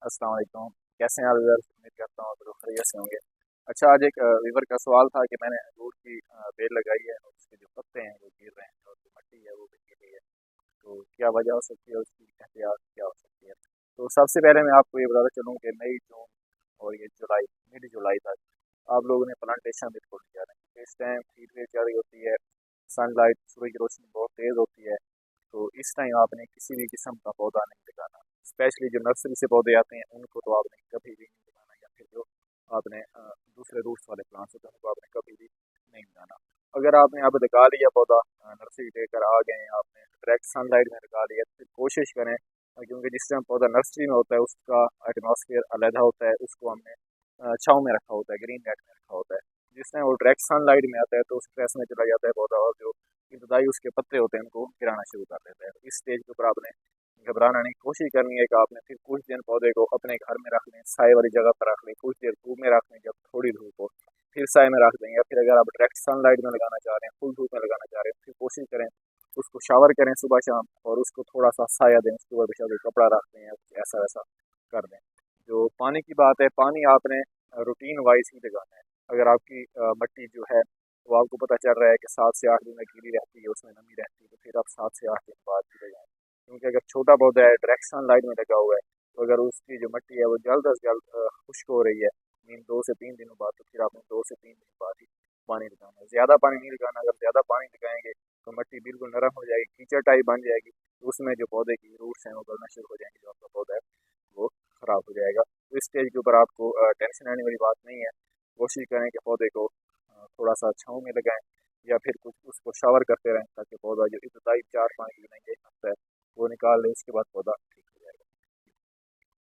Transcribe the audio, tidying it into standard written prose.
अस्सलाम वालेकुम। कैसे हैं आप व्यूअर्स? उम्मीद करता हूँ आप लोग खैरियत से होंगे। अच्छा, आज एक व्यूअर का सवाल था कि मैंने अमरूद की बेल लगाई है और उसके जो पत्ते हैं वो गिर रहे हैं और जो मिट्टी है वो भी गिर रही है। तो क्या वजह हो सकती है, उसकी एहतियात क्या हो सकती है? तो सबसे पहले मैं आपको ये बताता चलूँ कि मई, जून और ये जुलाई, मिड जुलाई तक आप लोगों ने प्लांटेशन भी छोड़ दिया है, क्योंकि इस टाइम हीट वेव ज़्यादा होती है, सनलाइट, सूरज की रोशनी बहुत तेज़ होती है। तो इस टाइम आपने किसी भी किस्म का पौधा नहीं लगाना। स्पेशली जो नर्सरी से पौधे आते हैं उनको तो आपने कभी भी नहीं लगाना, या फिर जो आपने दूसरे रूट्स वाले प्लांट्स होते हैं उनको आपने कभी भी नहीं लगाना। अगर आपने अब लगा लिया पौधा, नर्सरी लेकर आ गए हैं, आपने डायरेक्ट सनलाइट में लगा लिया, तो फिर कोशिश करें, क्योंकि जिस टाइम पौधा नर्सरी में होता है उसका एटमॉस्फेयर अलग होता है, उसको हमने छाँव में रखा होता है, ग्रीन नेट में रखा होता है। जिस टाइम वो डायरेक्ट सनलाइट में आता है तो स्ट्रेस में चला जाता है पौधा, और जो इब्तदाई उसके पत्ते होते हैं उनको गिराना शुरू कर देते हैं। तो इस स्टेज के ऊपर आपने घबराना नहीं, कोशिश करनी है कि आपने फिर कुछ दिन पौधे को अपने घर में रख लें, साए वाली जगह पर रख लें, कुछ देर धूप में रख लें, जब थोड़ी धूप हो फिर साए में रख दें, या फिर अगर आप डायरेक्ट सनलाइट में लगाना चाह रहे हैं, फुल धूप में लगाना चाह रहे हैं, फिर कोशिश करें उसको शावर करें सुबह शाम और उसको थोड़ा सा साया दें, उसके ऊपर बिछा के कपड़ा रख दें या कुछ ऐसा वैसा कर दें। जो पानी की बात है, पानी आपने रूटीन वाइज ही लगाना है। अगर आपकी मिट्टी जो है वो आपको पता चल रहा है कि 7 से 8 दिन में गीली रहती है, उसमें नमी रहती है, तो फिर आप 7 से 8 दिन बाद भी लगाएं। क्योंकि अगर छोटा पौधा है डायरेक्ट सनलाइट में लगा हुआ है, तो अगर उसकी जो मिट्टी है वो जल्द अज जल्द खुश्क हो रही है, मीन 2 से 3 दिनों बाद, तो फिर आपने 2 से 3 दिन बाद ही पानी लगाना है। ज़्यादा पानी नहीं लगाना। अगर ज़्यादा पानी लगाएंगे तो मिट्टी बिल्कुल नरम हो जाएगी, कीचड़ टाइप बन जाएगी, तो उसमें जो पौधे की रूट्स हैं वो गलना शुरू हो जाएंगे, जो आपका पौधा है वो ख़राब हो जाएगा। तो इस स्टेज के ऊपर आपको टेंशन लेने वाली बात नहीं है। कोशिश करें कि पौधे को थोड़ा सा छाँव में लगाएं, या फिर कुछ उसको शावर करते रहें, ताकि पौधा जो इब्तदाई 4 5 दिन में ये हफ्ता है वो निकाल ले, उसके बाद पौधा ठीक हो।